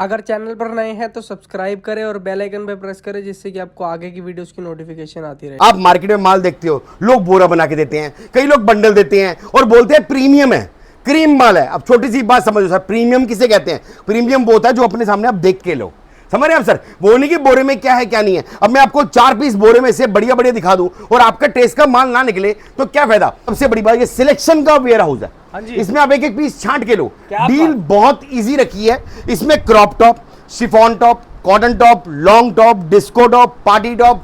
अगर चैनल पर नए हैं तो सब्सक्राइब करें और बेल आइकन पे प्रेस करें जिससे कि आपको आगे की वीडियोस की नोटिफिकेशन आती रहे। आप मार्केट में माल देखते हो, लोग बोरा बना के देते हैं, कई लोग बंडल देते हैं और बोलते हैं प्रीमियम है, क्रीम माल है। अब छोटी सी बात समझो सर, प्रीमियम किसे कहते हैं? प्रीमियम वो होता है जो अपने सामने आप देख के लो। समझ रहे हैं आप सर? वो नहीं कि बोरे में क्या है क्या नहीं है। अब मैं आपको 4 पीस बोरे में से बढ़िया बढ़िया दिखा दूं और आपका टेस्ट का माल ना निकले तो क्या फायदा। सबसे बड़ी बात, ये सिलेक्शन का वेयर हाउस है। इसमें आप एक एक पीस छांट के लो। डील बहुत इजी रखी है। इसमें crop top, chiffon top, cotton top, long top, disco top, party top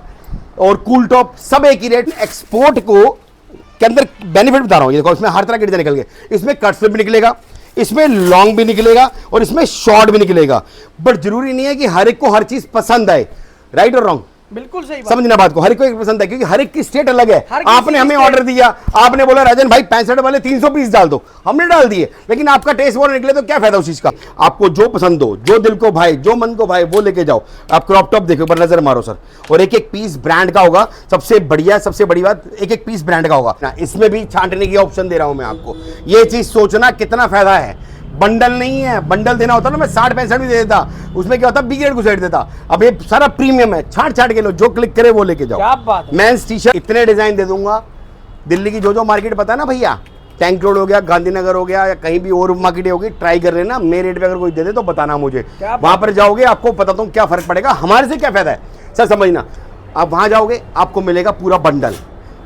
और कूल टॉप, सब एक ही रेट। एक्सपोर्ट को के अंदर बेनिफिट बता रहा हूं, ये देखो इसमें हर तरह के डिजाइन निकल गए। इसमें कट स्लिप भी निकलेगा, इसमें लॉन्ग भी निकलेगा और इसमें शॉर्ट भी निकलेगा। बट जरूरी नहीं है कि हर एक को हर चीज पसंद आए। राइट और रॉन्ग? बिल्कुल सही बात। समझना बात को, हर एक को एक पसंद है क्योंकि हर एक की स्टेट अलग है। आपने हमें ऑर्डर दिया, आपने बोला राजन भाई 65 वाले 300 पीस डाल दो, हमने डाल दिए, लेकिन आपका टेस्ट वो निकले तो क्या फायदा उस चीज का। आपको जो पसंद हो, जो दिल को भाई, जो मन को भाई, वो लेके जाओ। आप क्रॉप टॉप देखो, पर नजर मारो सर, और एक एक पीस ब्रांड का होगा। सबसे बढ़िया, सबसे बड़ी बात, एक एक पीस ब्रांड का होगा। इसमें भी छांटने की ऑप्शन दे रहा हूं मैं आपको। ये चीज सोचना कितना फायदा है। बंडल नहीं है, बंडल देना होता ना मैं 60-65 भी दे देता, उसमें क्या होता बी ग्रेड घुसेड़ देता। अब ये सारा प्रीमियम है, छाट के लो, जो क्लिक करे वो लेके जाओ। क्या बात है। मेंस टी शर्ट इतने डिजाइन दे दूंगा। दिल्ली की जो मार्केट पता है ना भैया, टैंक रोड हो गया, गांधीनगर हो गया, या कहीं भी और मार्केट होगी, ट्राई कर लेना। मेरे रेट पे अगर कोई दे दे तो बताना मुझे, वहां पर जाओगे आपको बताता हूँ क्या फर्क पड़ेगा, हमारे से क्या फायदा है सर। समझना, आप वहां जाओगे आपको मिलेगा पूरा बंडल,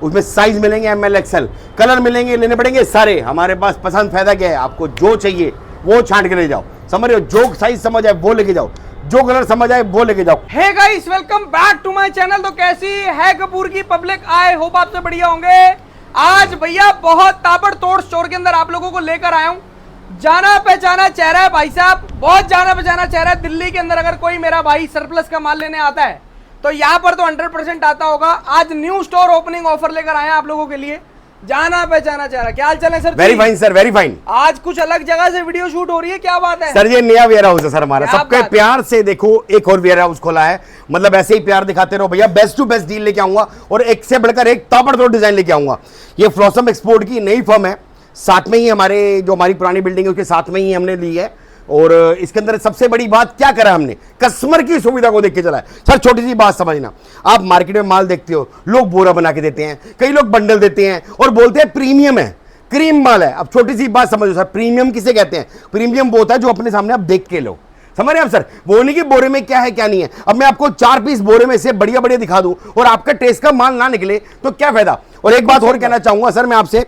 उसमें साइज मिलेंगे ML XL, कलर मिलेंगे, लेने पड़ेंगे सारे। हमारे पास पसंद फायदा क्या है, आपको जो चाहिए वो छांट के ले जाओ। समझ रहे हो? जो साइज समझ आए वो लेके जाओ, जो कलर समझ आए वो लेके जाओ। Hey guys, welcome back to my channel. तो कैसी है कपूर की पब्लिक? आई होप आप सब बढ़िया होंगे। आज भैया बहुत ताबड़तोड़ स्टोर के अंदर आप लोगों को लेकर आया हूं। जाना पहचाना चेहरा है भाई साहब, बहुत जाना पहचाना चेहरा है। दिल्ली के अंदर अगर कोई मेरा भाई सरप्लस का माल लेने आता है तो यहाँ पर तो 100% आता होगा। आज न्यू स्टोर ओपनिंग ऑफर लेकर आए हैं आप लोगों के लिए। जाना पहचाना चेहरा, क्या हाल चाल है sir? Very fine sir, very fine. आज कुछ अलग जगह से वीडियो शूट हो रही है, क्या बात है सर? ये नया वेयर हाउस है सर हमारा। सबके प्यार से देखो, एक और वेयर हाउस खोला है। मतलब ऐसे ही प्यार दिखाते रहो भैया। बेस्ट टू बेस्ट डील लेके आऊंगा और एक से बढ़कर एक ताबड़तोड़ डिजाइन लेके आऊंगा। ये फ्लॉसम एक्सपोर्ट की नई फर्म है, साथ में ही हमारे जो हमारी पुरानी बिल्डिंग है उसके साथ में ही हमने ली है। और इसके अंदर सबसे बड़ी बात क्या करा हमने, कस्टमर की सुविधा को देख के चला है सर। छोटी सी बात समझना, आप मार्केट में माल देखते हो, लोग बोरा बना के देते हैं, कई लोग बंडल देते हैं और बोलते हैं प्रीमियम है, क्रीम माल है। अब छोटी सी बात समझो सर, प्रीमियम किसे कहते हैं? प्रीमियम वो होता है जो अपने सामने आप देख के लो। समझ रहे हैं आप सर? वो नहीं कि बोरे में क्या है क्या नहीं है। अब मैं आपको 4 पीस बोरे में से बढ़िया बढ़िया दिखा दूं और आपका टेस्ट का माल ना निकले तो क्या फायदा। और एक बात और कहना चाहूंगा सर मैं आपसे,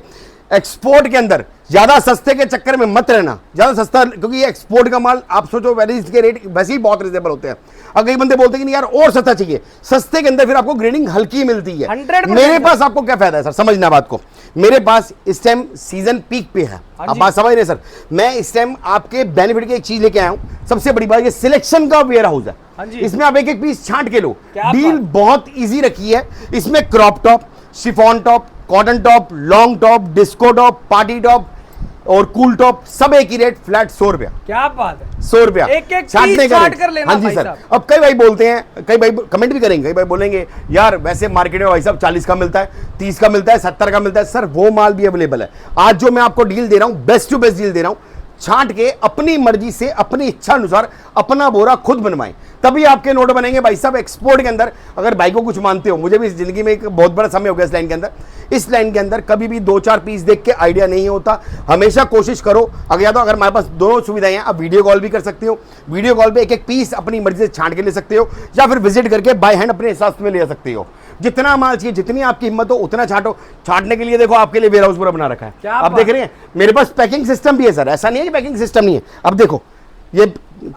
एक्सपोर्ट के अंदर ज्यादा सस्ते के चक्कर में मत रहना। ज्यादा सस्ता, क्योंकि ये एक्सपोर्ट का माल आप सोचो वैसे इसके रेट वैसे ही बहुत रिजनेबल होते हैं। अब कई बंदे बोलते हैं कि यार और सस्ता चाहिए, सस्ते के अंदर फिर आपको ग्रेडिंग हल्की मिलती है। मेरे पास आपको क्या फायदा है सर? समझना बात को, मेरे पास इस टाइम सीजन पीक पे है। आप बात समझ रहे सर? मैं इस टाइम आपके बेनिफिट की एक चीज लेके आया हूं। सबसे बड़ी बात, ये सिलेक्शन का वेयर हाउस है। इसमें आप एक एक पीस छांट के लो। डील बहुत ईजी रखी है। इसमें crop top, chiffon top, cotton top, long top, disco top, party top और कूल टॉप, सब एक ही रेट, फ्लैट 100 रुपया। क्या बात है, 100 रुपया एक एक छांटने कर लेना। हाँ जी सर। अब कई भाई बोलते हैं, कई भाई कमेंट भी करेंगे, कई भाई बोलेंगे यार वैसे मार्केट में भाई साहब 40 का मिलता है, 30 का मिलता है, 70 का मिलता है। सर वो माल भी अवेलेबल है। आज जो मैं आपको डील दे रहा हूं, बेस्ट टू बेस्ट डील दे रहा हूं। छांट के अपनी मर्जी से, अपनी इच्छा अनुसार अपना बोरा खुद बनवाएं, तभी आपके नोट बनेंगे भाई साहब। एक्सपोर्ट के अंदर अगर भाई को कुछ मानते हो, मुझे भी इस जिंदगी में एक बहुत बड़ा समय हो गया इस लाइन के अंदर। इस लाइन के अंदर कभी भी 2-4 पीस देख के आइडिया नहीं होता। हमेशा कोशिश करो, अगर या तो अगर हमारे पास दोनों सुविधाएं हैं, आप वीडियो कॉल भी कर सकते हो। वीडियो कॉल पे एक एक पीस अपनी मर्जी से छांट के ले सकते हो, या फिर विजिट करके बाय हैंड अपने हिसाब में ले सकते हो। जितना माल चाहिए, जितनी आपकी हिम्मत हो उतना छांटो। छांटने के लिए देखो आपके लिए वेयर हाउस पूरा बना रखा है। आप देख रहे हैं मेरे पास पैकिंग सिस्टम भी है सर, ऐसा नहीं है कि पैकिंग सिस्टम नहीं है। अब देखो ये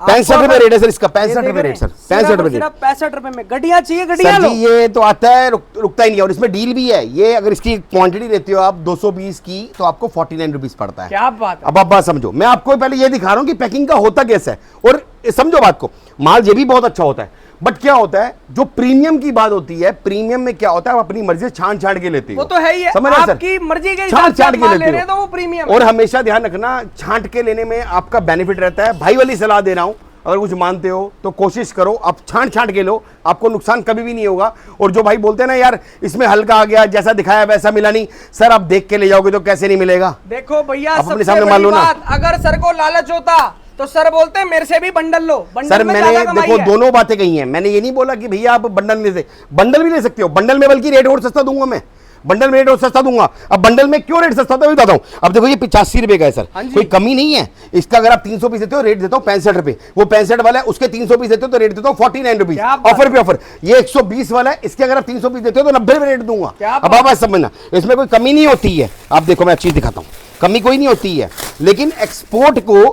65 रुपए रेट है सर इसका, 65 रुपए रेट सर, 65 रुपए। 65 रुपए में गड्डिया चाहिए, गड्डिया लो। ये तो आता है, रुकता ही नहीं है। और इसमें डील भी है। ये अगर इसकी क्वांटिटी लेते हो आप 220 की तो आपको 49 रुपीज पड़ता है। क्या बात है। अब आप बात समझो, मैं आपको पहले ये दिखा रहा हूँ कि पैकिंग का होता कैसा है। और समझो बात को, माल ये भी बहुत अच्छा होता है, बट क्या होता है जो प्रीमियम की बात होती है, प्रीमियम में क्या होता है, आप अपनी मर्जी से छांट के लेते हो। वो तो है ही है, आपकी मर्जी के हिसाब से आप माल ले रहे हैं तो वो प्रीमियम। और हमेशा ध्यान रखना, छांट के लेने में आपका बेनिफिट रहता है। भाई वाली सलाह दे रहा हूं, अगर कुछ मानते हो तो कोशिश करो आप छांट के लो, आपको नुकसान कभी भी नहीं होगा। और जो भाई बोलते हैं ना यार इसमें हल्का आ गया, जैसा दिखाया वैसा मिला नहीं, सर आप देख के ले जाओगे तो कैसे नहीं मिलेगा। देखो भैया, अपने सामने मान लो ना, अगर सर को लालच होता तो सर बोलते हैं मेरे से भी बंडल लो, बंडल सर में मैंने ज्यादा कमाई देखो है। दोनों बातें कही हैं, मैंने ये नहीं बोला कि भैया आप बंडल ले सकते, बंडल भी ले सकते हो, बंडल में बल्कि रेट और सस्ता दूंगा मैं, बंडल में रेट और सस्ता दूंगा। अब बंडल में क्यों रेट सस्ता होता है बताता हूं। अब देखो ये 85 रुपए का है सर, कोई कमी नहीं है इसका। अगर आप 300 पीस देते हो रेट देता हूं 65 रुपए, वो 65 वाला है उसके 300 पीस देते हो तो रेट देता हूं 49 रुपीज, ऑफर पे ऑफर। ये 120 वाला है, इसके अगर आप 300 पीस देते हो तो 90 रुपए रेट दूंगा। अब आप समझना, इसमें कोई कमी नहीं होती है। आप देखो मैं चीज दिखाता हूं, कमी कोई नहीं होती है, लेकिन एक्सपोर्ट को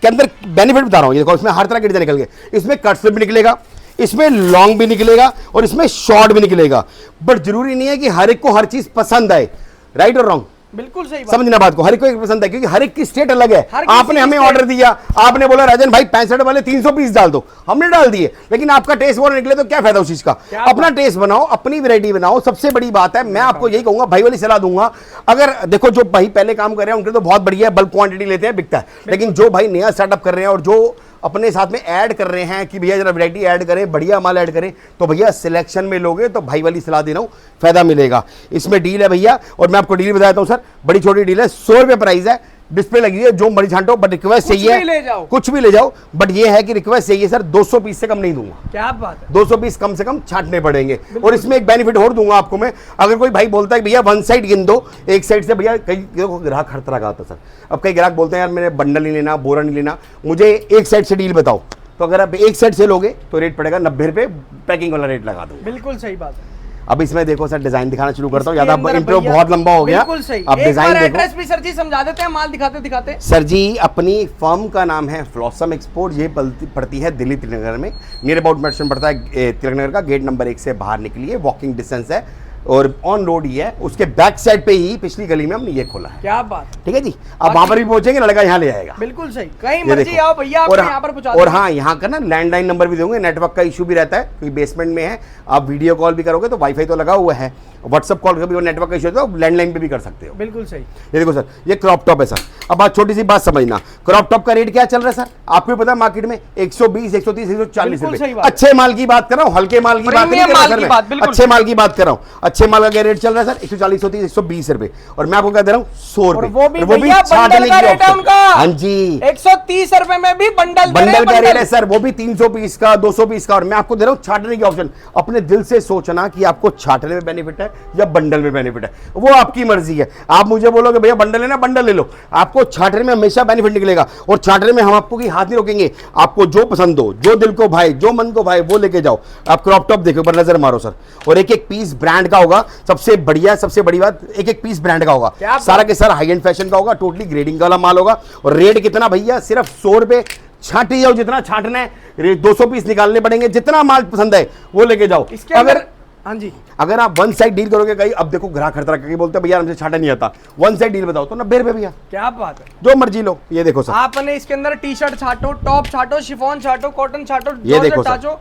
के अंदर बेनिफिट बता रहा हूं। ये देखो इसमें हर तरह के डिजाइन निकल गए, इसमें कट स्लिप भी निकलेगा, इसमें लॉन्ग भी निकलेगा और इसमें शॉर्ट भी निकलेगा। बट जरूरी नहीं है कि हर एक को हर चीज पसंद आए, राइट और रॉन्ग, बिल्कुल सही बात। समझना बात को, हर एक को एक पसंद है क्योंकि हर एक की स्टेट अलग है। आपने हमें ऑर्डर दिया, आपने बोला राजन भाई 65 वाले 300 पीस डाल दो, हमने डाल दिए, लेकिन आपका टेस्ट वो निकले तो क्या फायदा उस चीज का। अपना टेस्ट बनाओ, अपनी वैरायटी बनाओ, सबसे बड़ी बात है। मैं आपको यही कहूंगा, भाई वाली सलाह दूंगा। अगर देखो जो भाई पहले काम कर रहे हैं उनके तो बहुत बढ़िया है, बल्क क्वांटिटी लेते हैं बिकता है, लेकिन जो भाई नया स्टार्टअप कर रहे हैं और जो अपने साथ में ऐड कर रहे हैं कि भैया जरा वैरायटी ऐड करें, बढ़िया माल ऐड करें, तो भैया सिलेक्शन में लोगे तो भाई वाली सलाह दे रहा हूं, फायदा मिलेगा। इसमें डील है भैया, और मैं आपको डील बता देता हूं सर, बड़ी छोटी डील है, 100 रुपए प्राइस है, डिस्प्ले लगी है, जो मर्जी छांटो, बट रिक्वेस्ट चाहिए कुछ भी ले जाओ, बट ये है कि रिक्वेस्ट चाहिए सर 200 पीस से कम नहीं दूंगा। क्या बात है, 200 पीस कम से कम छांटने पड़ेंगे। और इसमें एक बेनिफिट और दूंगा आपको मैं, अगर कोई भाई बोलता है भैया वन साइड गिन दो, एक साइड से भैया, कई ग्राहक हर तरह का आता है सर। अब कई ग्राहक बोलते हैं यार मेरे बंडल नहीं लेना, बोरा नहीं लेना, मुझे एक साइड से डील बताओ, तो अगर आप एक सेट से लोगे तो रेट पड़ेगा 90 रुपए, पैकिंग वाला रेट लगा दूंगा। बिल्कुल सही बात है। अब इसमें देखो सर डिजाइन दिखाना शुरू करता हूँ, ज्यादा इंट्रो बहुत लंबा हो गया। बिल्कुल सही। अब डिजाइन देखो, एड्रेस भी सर जी समझा देते हैं, माल दिखाते दिखाते। सर जी अपनी फर्म का नाम है फ्लॉसम एक्सपोर्ट, ये पड़ती है दिल्ली तिलकनगर में, नियर अबाउट मेंशन पड़ता है तिलकनगर का, गेट नंबर 1 से बाहर निकलिए, वॉकिंग डिस्टेंस है और ऑन रोड ही है। उसके बैक साइड पे ही पिछली गली में हमने ये खोला है। क्या बात, ठीक है जी। अब वहां पर भी पहुंचेंगे, लड़का यहाँ ले आएगा। बिल्कुल सही, कहीं मर्जी आओ भैया, आप यहाँ पर पहुंचा। और हाँ, यहाँ का ना लैंडलाइन नंबर भी दोगे, नेटवर्क का इशू भी रहता है क्योंकि बेसमेंट में है, आप वीडियो कॉल भी करोगे तो वाईफाई तो लगा हुआ है, व्हाट्सएप कॉल का भी नेटवर्क का इशू है तो लैंडलाइन पे भी कर सकते हो। बिल्कुल सही। ये देखो सर, ये क्रॉप टॉप है सर। अब बात छोटी सी बात समझना, क्रॉप टॉप का रेट क्या चल रहा है सर, आपको पता है मार्केट में 120, 130, 140 रुपए। अच्छे माल की बात कर रहा हूँ, हल्के माल की बात नहीं कर रहा सर, अच्छे माल की बात कर रहा हूँ। अच्छे माल का क्या रेट चल रहा है सर, 140, 130, 120 रुपए, और मैं आपको क्या दे रहा हूँ 100 रुपए, वो भी छाटने का रेट है उनका। हाँ जी, 130 रुपए में भी बंडल का रेट है सर, वो भी 300 पीस का, 200 पीस का, और मैं आपको दे रहा हूँ छाटने की ऑप्शन। अपने दिल से सोचना कि आपको छाटने में बेनिफिट है या बंडल में बेनिफिट है, वो आपकी मर्जी है। आप मुझे बोलोगे भैया बंडल लेना, बंडल ले लो, आपको छाटने में हमेशा बेनिफिट निकलेगा। और छाटने में हम आपको की हाथ नहीं रोकेंगे, आपको जो पसंद हो, जो दिल को भाई, जो मन को भाई, वो लेके जाओ। आप क्रॉप टॉप देखो, पर नजर मारो सर, और एक एक पीस ब्रांड का होगा। सबसे बढ़िया, सबसे बड़ी बात, एक एक पीस ब्रांड का होगा, सारा के सारा हाई एंड फैशन का होगा, टोटली ग्रेडिंग वाला माल होगा। और रेट कितना भैया, सिर्फ 100 रुपए। छाटी जाओ जितना छाटना है, 200 पीस निकालने पड़ेंगे, जितना माल पसंद है वो लेके जाओ। अगर हाँ जी, अगर आप वन साइड डील करोगे, कहीं अब देखो ग्राहक हर तरह के बोलते हैं भैया हमसे छाटा नहीं आता, वन साइड डील बताओ तो 90 रुपए भैया। क्या बात है, जो मर्जी लो। ये देखो सर, आपने इसके अंदर टी शर्ट छाटो, टॉप छाटो, शिफॉन छाटो, कॉटन छाटो, ये देखो छाटो,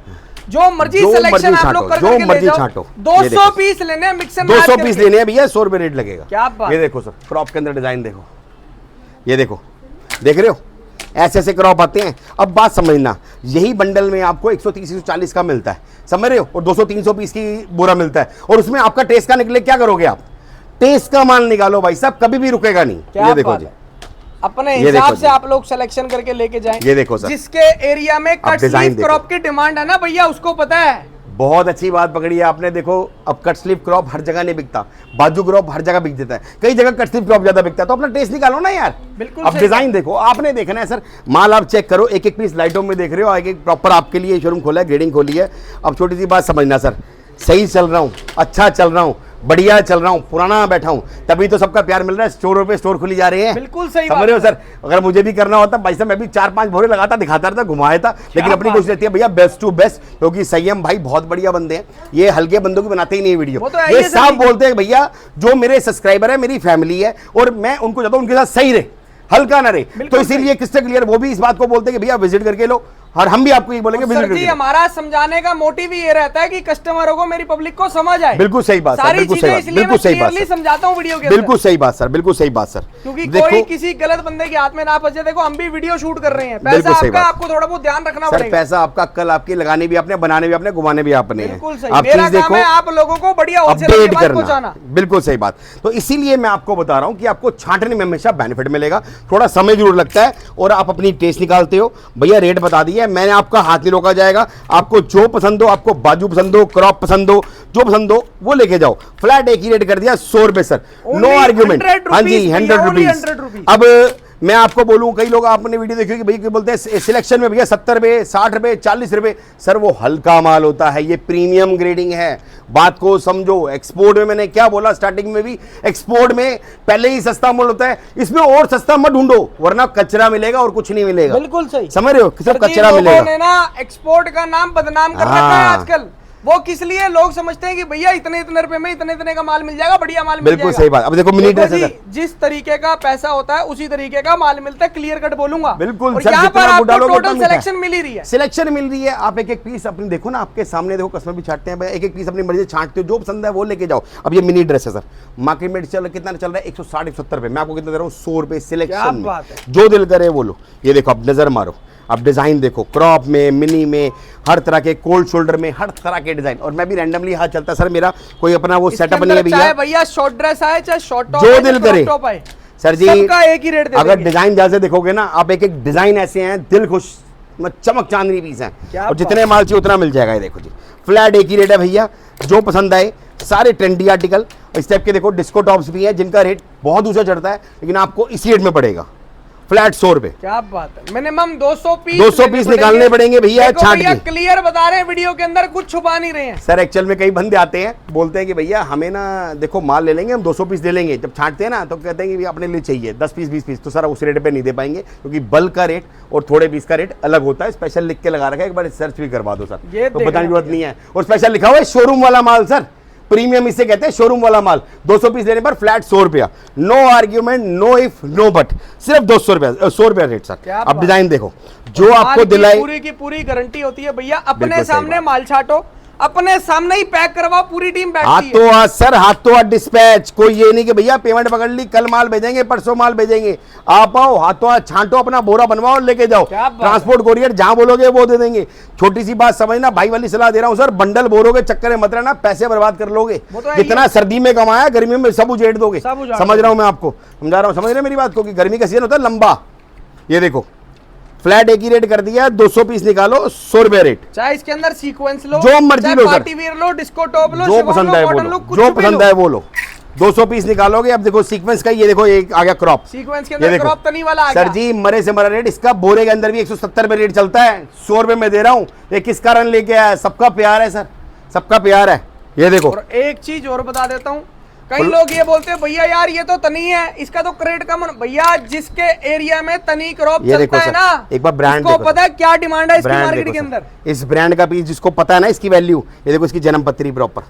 जो मर्जी सिलेक्शन आप लोग कर जो मर्जी छाटो। 200 पीस लेने हैं, मिक्स एंड 200 पीस लेने हैं भैया, 100 रुपए रेट लगेगा। क्या बात। ये देखो सर, क्रॉप के अंदर डिजाइन देखो, ये देखो, देख रहे हो ऐसे ऐसे क्रॉप आते हैं। अब बात समझना, यही बंडल में आपको 130, 140 का मिलता है, समझ रहे हो, और 200, 300 पीस की बोरा मिलता है, और उसमें आपका टेस्ट का निकले, क्या करोगे आप, टेस्ट का माल निकालो भाई साहब, कभी भी रुकेगा नहीं। ये देखो जी, अपने हिसाब से आप लोग सिलेक्शन करके लेके जाएं। ये देखो सर, जिसके एरिया में कट स्लीव क्रॉप की डिमांड है ना भैया, उसको पता है। बहुत अच्छी बात पकड़ी है आपने। देखो अब कट स्लीव क्रॉप हर जगह नहीं बिकता, बाजू क्रॉप हर जगह बिक जाता है, कई जगह कट स्लीव क्रॉप ज्यादा बिकता है, तो अपना टेस्ट निकालो ना यार। बिल्कुल। अब डिजाइन देखो, आपने देखना है सर, माल आप चेक करो, एक एक पीस लाइटों में देख रहे हो, एक एक प्रॉपर आपके लिए शोरूम खोला है, ग्रेडिंग खोली है। अब छोटी सी बात समझना सर, सही चल रहा हूँ, अच्छा चल रहा हूँ, बढ़िया चल रहा हूँ, पुराना बैठा हूँ, तभी तो सबका प्यार मिल रहा है। स्टोरों पे स्टोर खुली जा रहे हैं। बिल्कुल सही समझ रहे हो सर। अगर मुझे भी करना होता भाई साहब, मैं भी 4-5 भोरे लगाता, दिखाता रहता, घुमाया था, लेकिन अपनी कोशिश रहती है भैया बेस्ट टू बेस्ट, क्योंकि संयम भाई बहुत बढ़िया बंदे हैं, ये हल्के बंदों की बनाते ही नहीं वीडियो, ये साफ बोलते हैं भैया जो मेरे सब्सक्राइबर है, मेरी फैमिली है, और मैं उनको चाहता हूँ उनके साथ सही रहे, हल्का ना रहे। तो इसीलिए किससे क्लियर, वो भी इस बात को बोलते हैं कि भैया विजिट करके लो, और हम भी आपको ये बोलेंगे सर जी हमारा समझाने का मोटिव ये रहता है कि कस्टमरों को, मेरी पब्लिक को समझ आए। बिल्कुल सही बात सर, बिल्कुल सही बात, बिल्कुल सही बात समझाता हूँ वीडियो के, बिल्कुल सही बात सर, बिल्कुल सही बात सर, क्योंकि कोई किसी गलत बंदे के हाथ में ना फंसे। देखो हम भी वीडियो शूट कर रहे हैं, पैसा आपका, आपको थोड़ा बहुत ध्यान रखना पड़ेगा। पैसा आपका, कल आपकी लगाने भी आपने, बनाने भी आपने, घुमाने भी आपने। बिल्कुल सही, मेरा काम है आप लोगों को बढ़िया होलसेल के पास पहुंचाना। बिल्कुल सही बात। तो इसीलिए मैं आपको बता रहा हूं कि आपको छांटने में हमेशा बेनिफिट मिलेगा, थोड़ा समय जरूर लगता है और आप अपनी टेस्ट निकालते हो। भैया रेट बता दिया मैंने, आपका हाथ नहीं रोका जाएगा। आपको जो पसंद हो, आपको बाजू पसंद हो, क्रॉप पसंद हो, जो पसंद हो वो लेके जाओ। फ्लैट एक ही रेट कर दिया 100 रुपए सर, नो आर्ग्यूमेंट। हाँ जी 100 रुपीज। अब मैं आपको बोलूं, कई लोग आपने वीडियो देखी कि भैया बोलते हैं सिलेक्शन में भैया 70 रुपए, 60 रुपए, 40 रुपए। सर वो हल्का माल होता है, ये प्रीमियम ग्रेडिंग है, बात को समझो। एक्सपोर्ट में मैंने क्या बोला स्टार्टिंग में भी, एक्सपोर्ट में पहले ही सस्ता माल होता है, इसमें और सस्ता मत ढूंढो वरना कचरा मिलेगा और कुछ नहीं मिलेगा। बिल्कुल सही, समझ रहे हो, सिर्फ कचरा मिलेगा। लोगों ने ना एक्सपोर्ट का नाम बदनाम कर रखा है आजकल। वो किस लिए लोग समझते हैं कि भैया इतने इतने रुपए में इतने इतने का माल मिल जाएगा, बढ़िया माल मिल जाएगा। बिल्कुल सही बात। अब देखो मिनी ड्रेस है, जिस तरीके का पैसा होता है उसी तरीके का माल मिलता है, क्लियर कट बोलूंगा। बिल्कुल सर, यहाँ पर आपको टोटल सिलेक्शन मिल ही रही है, सिलेक्शन मिल रही है। आप एक एक पीस अपने देखो ना, आपके सामने देखो, कस्टमर भी छाटते हैं, एक एक पीस अपनी मर्जी छांटते हो, जो पसंद है वो लेके जाओ। अब ये मिनी ड्रेस है सर, मार्केट में कितना चल रहा है, 160-170 रुपए, मैं आपको कितना दे रहा हूँ, 100 रुपए सिलेक्शन में, जो दिल करे वो लो। ये देखो आप नजर मारो, अब डिजाइन देखो, क्रॉप में, मिनी में, हर तरह के, कोल्ड शोल्डर में, हर तरह के डिजाइन। और मैं भी रैंडमली हाथ चलता सर, मेरा कोई अपना वो सेटअप नहीं है भैया, चाहे भैया शॉर्ट ड्रेस आए चाहे शॉर्ट टॉप, जो दिल करे सर जी, सबका एक ही रेट। अगर डिजाइन जैसे देखोगे ना आप, एक एक डिजाइन ऐसे हैं दिल खुश, चमक चांदनी पीस है, और जितने माल चाहिए उतना मिल जाएगा। ये देखो जी, फ्लैट एक ही रेट है भैया, जो पसंद आए, सारे ट्रेंडी आर्टिकल। इस टाइप के देखो डिस्को टॉप्स भी हैं जिनका रेट बहुत ऊंचा चढ़ता है, लेकिन आपको इसी रेट में पड़ेगा, फ्लैट 100 रुपए। क्या बात है, मिनिमम 200 पीस निकालने पड़ेंगे भैया छांट के। क्लियर बता रहे हैं वीडियो के अंदर, कुछ छुपा नहीं रहे हैं सर। एक्चुअल में कई बंदे आते हैं, बोलते हैं कि भैया हमें ना देखो माल ले लेंगे हम, 200 पीस ले लेंगे। जब छांटते हैं ना तो कहते हैं कि भैया अपने लिए चाहिए 10 पीस 20 पीस, तो सर उस रेट पे नहीं दे पाएंगे, क्योंकि बल्क का रेट और थोड़े पीस का रेट अलग होता है। स्पेशल लिख के लगा रखा है, एक बार सर्च भी करवा दो सर, तो बताने की जरूरत नहीं है। और स्पेशल लिखा हुआ है शोरूम वाला माल सर, प्रीमियम इसे कहते हैं, शोरूम वाला माल। 200 पीस लेने पर फ्लैट 100 रुपया, no argument, no if no but, सिर्फ 200 रुपया, 100 रुपया रेट सर। अब डिजाइन देखो, जो आपको दिलाए, पूरी की पूरी गारंटी होती है भैया। अपने सामने माल छाटो, अपने सामने ही पैक करवाओ, पूरी टीम बैठती है। हाथों हाथ सर, हाथों हाथ डिस्पैच। कोई ये नहीं कि भैया पेमेंट पकड़ ली, कल माल भेजेंगे, परसों माल भेजेंगे। आप आओ, हाथों हाथ छांटो, अपना बोरा बनवाओ, लेके जाओ। ट्रांसपोर्ट कोरियर जहां बोलोगे वो दे देंगे। छोटी सी बात समझना, भाई वाली सलाह दे रहा हूं सर, बंडल बोरों के चक्कर में मत रहना, पैसे बर्बाद कर लोगे। जितना सर्दी में कमाया गर्मी में सब उजेड़ दोगे। समझ रहा हूं मैं आपको, समझा रहा हूं, समझ रहे मेरी बात को, कि गर्मी का सीजन होता है लंबा। ये देखो फ्लैट एक ही रेट कर दिया, 200 पीस निकालो, 100 रुपए रेट। चाहे इसके अंदर सीक्वेंस लो, जो मर्जी लो सर, पार्टी वेयर लो, डिस्को टॉप लो, जो पसंद है वो लो, जो पसंद है वो लो। 200 पीस निकालोगे। अब देखो सीक्वेंस का, ये देखो एक आ गया क्रॉप, सीक्वेंस के अंदर क्रॉप तनी वाला आ गया सर जी, मरे से मरा रेट। इसका बोरे के अंदर भी 170 रुपए रेट चलता है, 100 रुपए में दे रहा हूँ। ये किस कारण लेके आया, सबका प्यार है सर, सबका प्यार है। ये देखो, और एक चीज और बता देता हूँ, कई लोग ये बोलते हैं भैया यार ये तो तनी है, इसका तो क्रेट कम। भैया जिसके एरिया में तनी क्रॉप चलता है ना, एक बार ब्रांड को पता है क्या डिमांड है इसकी मार्केट के अंदर। इस ब्रांड का पीस जिसको पता है ना इसकी वैल्यू, ये देखो इसकी जन्म पत्री प्रॉपर,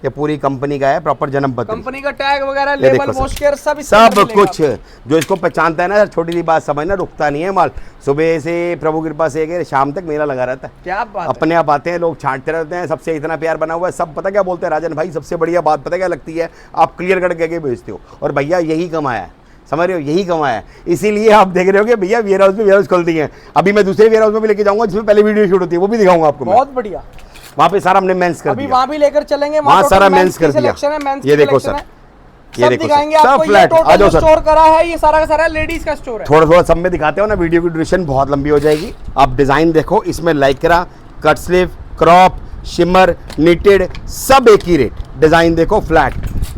ये पूरी कंपनी का है, प्रॉपर जन्म पत्री, कंपनी का टैग वगैरह, लेबल, वॉशकेयर सब कुछ। जो इसको पहचानता है ना सर, छोटी सी बात समझना, रुकता नहीं है माल। सुबह से प्रभु कृपा से शाम तक मेला लगा रहता है। क्या बात, अपने आप आते हैं लोग, छांटते रहते हैं, सबसे इतना प्यार बना हुआ है। सब पता क्या बोलते हैं, राजन भाई सबसे बढ़िया बात पता क्या लगती है, आप क्लियर कट करके भेजते हो। और भैया यही कमाया है, समझ रहे हो, यही कमाया है। इसीलिए आप देख रहे हो कि भैया वेयर हाउस में वेयर हाउस खोल दी है। अभी मैं दूसरे वेयर हाउस में भी लेके जाऊंगा जिसमें पहले वीडियो शूट होती है, वो भी दिखाऊंगा आपको। बहुत बढ़िया, वहाँ पे सारा हमने मेंस कर दिया, वहाँ भी लेकर चलेंगे, वहाँ सारा मेंस कर दिया। ये देखो सर, ये देखो सब फ्लैट। आ जाओ सर, स्टोर करा है ये सारा का सारा लेडीज का स्टोर है। थोड़ा थोड़ा सब में दिखाते हो ना, वीडियो की ड्यूरेशन बहुत लंबी हो जाएगी। आप डिजाइन देखो, इसमें Lycra, cut sleeve, crop, shimmer, knitted, सब एक ही रेट। डिजाइन देखो फ्लैट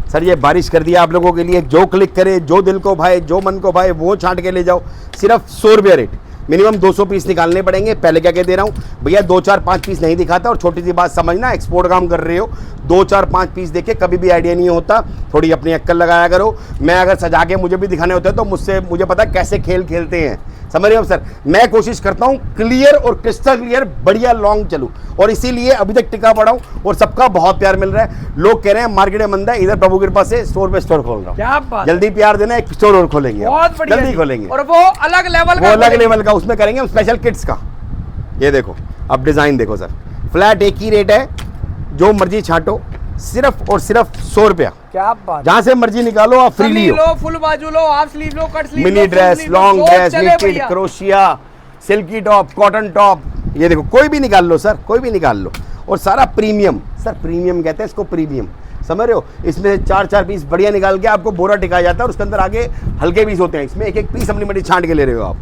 सर, ये बारिश कर दिया आप लोगों के लिए। जो क्लिक करे, जो दिल को भाए, जो मन को भाए, वो छांट के ले जाओ। सिर्फ 100 रुपया रेट, मिनिमम 200 पीस निकालने पड़ेंगे। पहले क्या कह दे रहा हूँ भैया, 2 4 5 पीस नहीं दिखाता। और छोटी सी बात समझना, एक्सपोर्ट काम कर रहे हो, 2 4 5 पीस देखे कभी भी आइडिया नहीं होता। थोड़ी अपनी अक्ल लगाया करो। मैं अगर सजा के मुझे भी दिखाने होते हैं तो मुझे पता कैसे खेल खेलते हैं, समझ रहे हो सर। मैं कोशिश करता हूँ क्लियर और क्रिस्टल क्लियर बढ़िया लॉन्ग चलूँ, और इसीलिए अभी तक टिका पड़ा हूँ और सबका बहुत प्यार मिल रहा है। लोग कह रहे हैं मार्केट में मंदा है, इधर प्रभु कृपा से स्टोर पे स्टोर खोल रहा हूँ। जल्दी प्यार देना, एक स्टोर और खोलेंगे, बहुत बढ़िया, जल्दी खोलेंगे। और वो अलग लेवल का, अलग लेवल का उसमें करेंगे हम, स्पेशल किड्स का। ये देखो, अब डिजाइन देखो सर, फ्लैट एक ही रेट है, जो मर्जी छांटो, सिर्फ और सिर्फ 100 रुपया। क्या बात, जहां से मर्जी निकालो, आप फ्रीली लो, फुल बाजू लो, हाफ स्लीव लो, cut sleeve, mini dress, long dress, knitted, crochet, silky top, cotton top, ये देखो कोई भी निकाल लो सर, कोई भी निकाल लो। और सारा प्रीमियम सर, प्रीमियम कहते हैं इसको, प्रीमियम, समझ रहे हो। इसमें 4-4 पीस बढ़िया निकाल के आपको बोरा टिकाया जाता है और उसके अंदर आगे हल्के पीस होते हैं। इसमें एक एक पीस अपनी मर्जी छांट के ले रहे हो आप।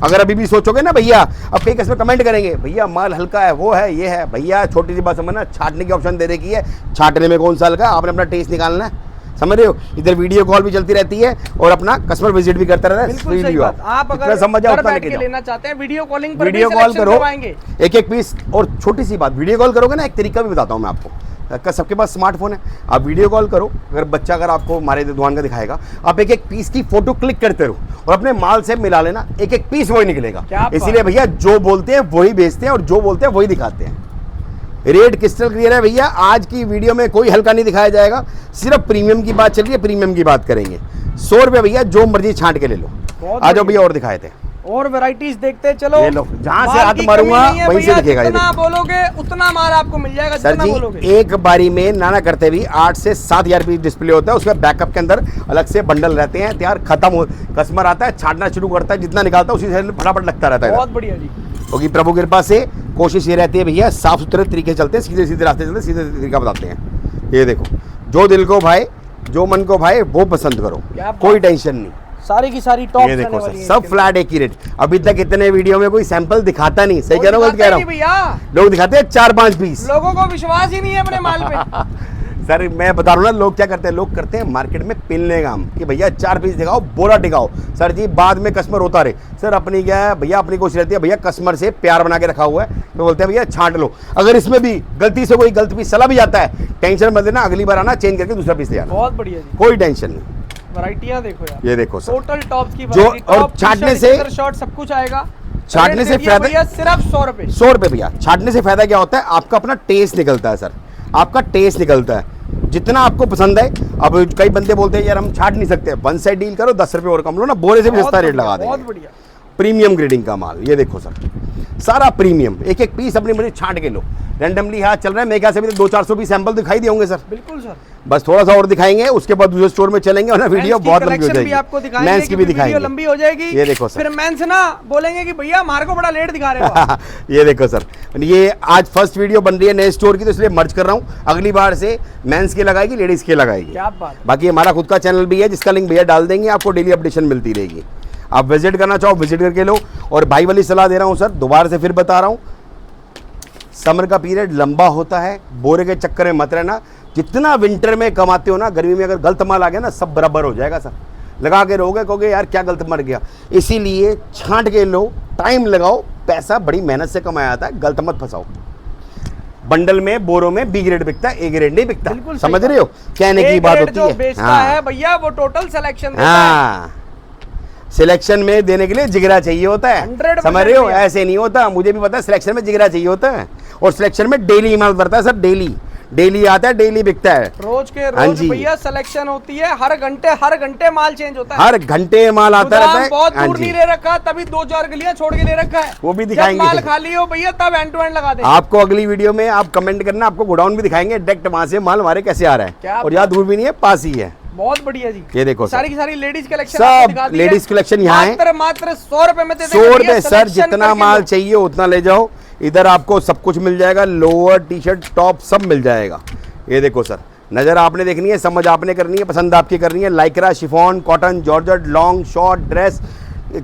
अगर अभी भी सोचोगे ना भैया, अब कई कस्टमर कमेंट करेंगे भैया माल हल्का है, वो है, ये है, भैया छोटी सी बात समझना, छाटने की ऑप्शन दे रखी है, छाटने में कौन सा हल्का है, आपने अपना टेस्ट निकालना है, समझ रहे हो। इधर वीडियो कॉल भी चलती रहती है और अपना कस्टमर विजिट भी करता रहता है। आप अगर समझ जाओ उतना लेके लेना चाहते हैं, वीडियो कॉलिंग पर वीडियो कॉल करो, एक एक पीस। और छोटी सी बात, वीडियो कॉल करोगे ना, एक तरीका भी बताता हूँ मैं आपको। सबके पास स्मार्टफोन है, आप वीडियो कॉल करो, अगर बच्चा अगर आपको हमारे दुकान का दिखाएगा, आप एक एक पीस की फोटो क्लिक करते रहो और अपने माल से मिला लेना, एक एक पीस वही निकलेगा। इसीलिए भैया जो बोलते हैं वही बेचते हैं और जो बोलते हैं वही दिखाते हैं। रेट क्रिस्टल क्लियर है भैया, आज की वीडियो में कोई हल्का नहीं दिखाया जाएगा, सिर्फ प्रीमियम की बात चल रही है, प्रीमियम की बात करेंगे। 100 रुपये भैया, जो मर्जी छांट के ले लो। आ जाओ भैया, और दिखाए थे और वैरायटीज देखते चलो, ये लो, जहां से हाथ मारूंगा वहीं से दिखेगा। जितना बोलोगे उतना माल आपको मिल जाएगा सर जी। एक बारी में नाना करते भी 8 से 7 हजार पीस डिस्प्ले होता है, उसमें बैकअप के अंदर अलग से बंडल रहते हैं तैयार, खत्म हो, कस्टमर आता है छाटना शुरू करता है, जितना निकालता है उसी से फटाफट लगता रहता है। बहुत बढ़िया जी, क्योंकि प्रभु की कृपा से कोशिश ये रहती है भैया, साफ सुथरे तरीके चलते हैं, सीधे सीधे रास्ते चलते, सीधे तरीका बताते हैं। ये देखो, जो दिल को भाई, जो मन को भाई, वो पसंद करो, कोई टेंशन नहीं। सारी की सारी टॉप, ये देखो सर, सब फ्लैट एक ही रेट। अभी तक इतने वीडियो में कोई सैंपल दिखाता नहीं, सही कह रहा हूँ, कह रहा हूँ, लोग दिखाते हैं 4-5 पीस, लोगों को विश्वास ही नहीं है अपने माल पे। सर मैं बता रहा हूँ ना, लोग क्या करते हैं, लोग करते हैं मार्केट में पिलने काम कि भैया 4 पीस दिखाओ, बोरा टिकाओ। सर जी बाद में कस्टमर होता रहे, सर अपनी क्या है भैया, अपनी कोशिश रहती है भैया, कस्टमर से प्यार बना के रखा हुआ है, तो बोलते हैं भैया छांट लो। अगर इसमें भी गलती से कोई गलत पीस चला भी जाता है, टेंशन मत लेना, अगली बार आना चेंज करके दूसरा पीस ले आना। बहुत बढ़िया जी, कोई टेंशन नहीं। वैरायटियां देखो यार, ये देखो सर, टोटल टॉप्स की जो, और छाटने से शॉर्ट सब कुछ आएगा। छाटने से फायदा सिर्फ 100 रुपए, 100 रुपए भैया। छाटने से फायदा क्या होता है, आपका अपना टेस्ट निकलता है सर, आपका टेस्ट निकलता है, जितना आपको पसंद है। अब कई बंदे बोलते हैं यार हम छाट नहीं सकते, वन साइड डील करो, 10 रुपए और कम लो ना, बोरे से भी सस्ता रेट लगा देंगे। बहुत बढ़िया, प्रीमियम ग्रेडिंग का माल, ये देखो सर, सारा प्रीमियम, एक एक पीस अपनी मर्जी छांट के लो। रैंडमली हाथ चल रहा है, मेरे ख्याल से भी 200-400 पीस सैंपल दिखाई दिए होंगे सर। बिल्कुल सर, बस थोड़ा सा और दिखाएंगे, उसके बाद दूसरे स्टोर में चलेंगे और ना वीडियो बहुत लंबी हो जाएगी, आपको दिखाएंगे, मेंस की भी दिखाएंगे, लंबी हो जाएगी। ये देखो सर, फिर मेंस ना बोलेंगे कि भैया हमारे को बड़ा लेट दिखा रहे हो। ये देखो सर, ये आज फर्स्ट वीडियो बन रही है नए स्टोर की, तो इसलिए मर्ज कर रहा हूँ, अगली बार से मेंस के लगाएगी, लेडीज के लगाएगी। क्या बात। बाकी हमारा खुद का चैनल भी है, जिसका लिंक भैया डाल देंगे, आपको डेली अपडेशन मिलती रहेगी। आप विजिट करना चाहो विजिट करके लो। और भाई वाली सलाह दे रहा हूँ सर, दोबारा से फिर बता रहा हूँ, समर का पीरियड लंबा होता है, बोरे के चक्कर में मत रहना। जितना विंटर में कमाते हो ना, गर्मी में अगर गलत माल आ गया ना, सब बराबर हो जाएगा सर। लगा के रहोगे, कहोगे यार क्या गलत मर गया। इसीलिए छांट के लो, टाइम लगाओ, पैसा बड़ी मेहनत से कमाया जाता है, गलत मत फंसाओ। बंडल में, बोरों में बी ग्रेड बिकता है, ए ग्रेड नहीं बिकता, समझ रहे हो, कहने की बात होती है। बेचता है भैया वो टोटल सिलेक्शन देता है। हाँ, सिलेक्शन में देने के लिए जिगरा चाहिए होता है, समझ रहे हो, ऐसे नहीं होता। मुझे भी पता है सिलेक्शन में जिगरा चाहिए होता है, और सिलेक्शन में डेली माल बढ़ता है सर, डेली आता है, डेली बिकता है, रोज के रोज भैया सिलेक्शन होती है, हर घंटे माल चेंज होता है, हर घंटे माल आता रहता है। बहुत दूर नहीं ले रखा, तभी 2-4 गलियां छोड़ के ले रखा है, वो भी दिखाएंगे। माल खाली हो भैया तब एंड टू एंड लगा देंगे। आपको अगली वीडियो में आप कमेंट करना, आपको गोडाउन भी दिखाएंगे, डायरेक्ट वहां से माल हमारे कैसे आ रहा है, और यहाँ दूर भी नहीं है, पास ही है। बहुत बढ़िया जी, ये देखो सारी की सारी लेडीज कलेक्शन, सब लेडीज कलेक्शन यहाँ है, मात्र 100 रुपए में 100 रुपए सर, जितना माल चाहिए उतना ले जाओ। इधर आपको सब कुछ मिल जाएगा, लोअर टी शर्ट टॉप सब मिल जाएगा। ये देखो सर, नज़र आपने देखनी है, समझ आपने करनी है, पसंद आपकी करनी है। Lycra, chiffon, cotton, georgette, long, short, dress,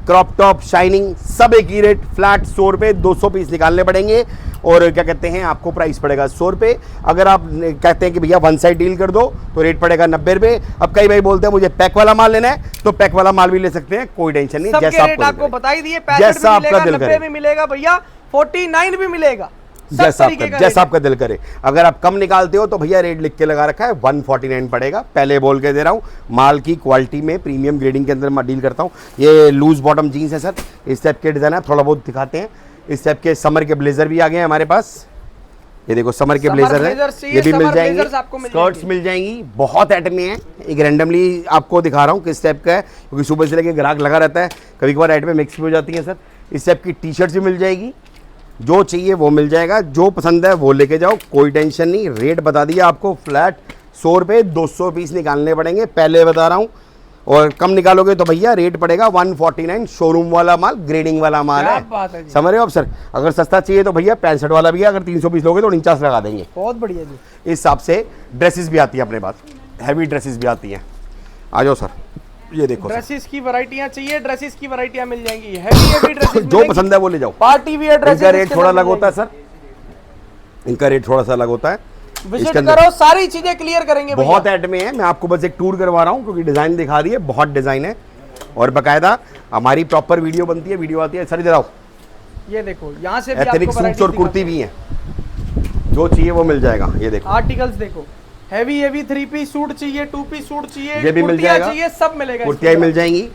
crop top, shining, सब एक ही रेट, फ्लैट 100 रुपये, 200 पीस निकालने पड़ेंगे। और क्या कहते हैं, आपको प्राइस पड़ेगा 100 रुपये। अगर आप कहते हैं कि भैया वन साइड डील कर दो तो रेट पड़ेगा 90 रुपये। अब कई भाई बोलते हैं मुझे पैक वाला माल लेना है, तो पैक वाला माल भी ले सकते हैं, कोई टेंशन नहीं। जैसा आपको बता ही दिए, 65 आपका दिल करे, 90 भी मिलेगा भैया, 49 भी मिलेगा, जैसा आपका दिल करे। अगर आप कम निकालते हो तो भैया रेट लिख के लगा रखा है, 149 पड़ेगा। पहले बोल के दे रहा हूँ, माल की क्वालिटी में प्रीमियम ग्रेडिंग के अंदर मैं डील करता हूँ। ये लूज बॉटम जीन्स है सर, इस टाइप के डिजाइन है, थोड़ा बहुत दिखाते हैं। इस टाइप के समर के ब्लेजर भी आ गए हैं हमारे पास। ये देखो समर के ब्लेजर है, ये भी मिल जाएंगे, स्कर्ट्स मिल जाएंगी, बहुत आइटम में है। एक रैंडमली आपको दिखा रहा हूँ किस टाइप का है, क्योंकि सुबह से लेके ग्राहक लगा रहता है, कभी कभार आइटम मिक्स भी हो जाती है सर। इस टाइप की टी शर्ट्स भी मिल जाएगी, जो चाहिए वो मिल जाएगा, जो पसंद है वो लेके जाओ, कोई टेंशन नहीं। रेट बता दिया आपको, फ्लैट 100 रुपये, 200 पीस निकालने पड़ेंगे, पहले बता रहा हूँ। और कम निकालोगे तो भैया रेट पड़ेगा 149, शोरूम वाला माल, ग्रेडिंग वाला माल है, समझ रहे हो आप सर। अगर सस्ता चाहिए तो भैया 65 वाला भी है, अगर 300 पीस लोगे तो 49 लगा देंगे। बहुत बढ़िया जी। इस हिसाब से ड्रेसेस भी आती है अपने पास, हैवी ड्रेसेस भी आती हैं। आ जाओ सर, ये देखो ड्रेसेस की वैरायटियां चाहिए, ड्रेसेस की वैरायटियां मिल जाएंगी, हैवी ड्रेसेस जो पसंद है वो ले जाओ। पार्टी वियर ड्रेसेस, इनका रेट थोड़ा अलग होता है सर, इनका रेट थोड़ा सा अलग होता है। विजिट करो, सारी चीजें क्लियर करेंगे। बहुत ऐड में है, मैं आपको बस एक टूर करवा रहा हूँ क्योंकि डिजाइन दिखा दी है, बहुत डिजाइन है और बकायदा हमारी प्रॉपर वीडियो बनती है, वीडियो आती है। सर इधर आओ, ये देखो यहाँ से भी एथनिक सूट्स और कुर्ती भी है, जो चाहिए वो मिल जाएगा। ये देखो आर्टिकल्स देखो, हैवी 3 पीस सूट चाहिए, 2 पीस सूट चाहिए, ये भी मिल जाएगा, चाहिए, सब मिलेगा, कुर्तियाँ मिल जाएंगी।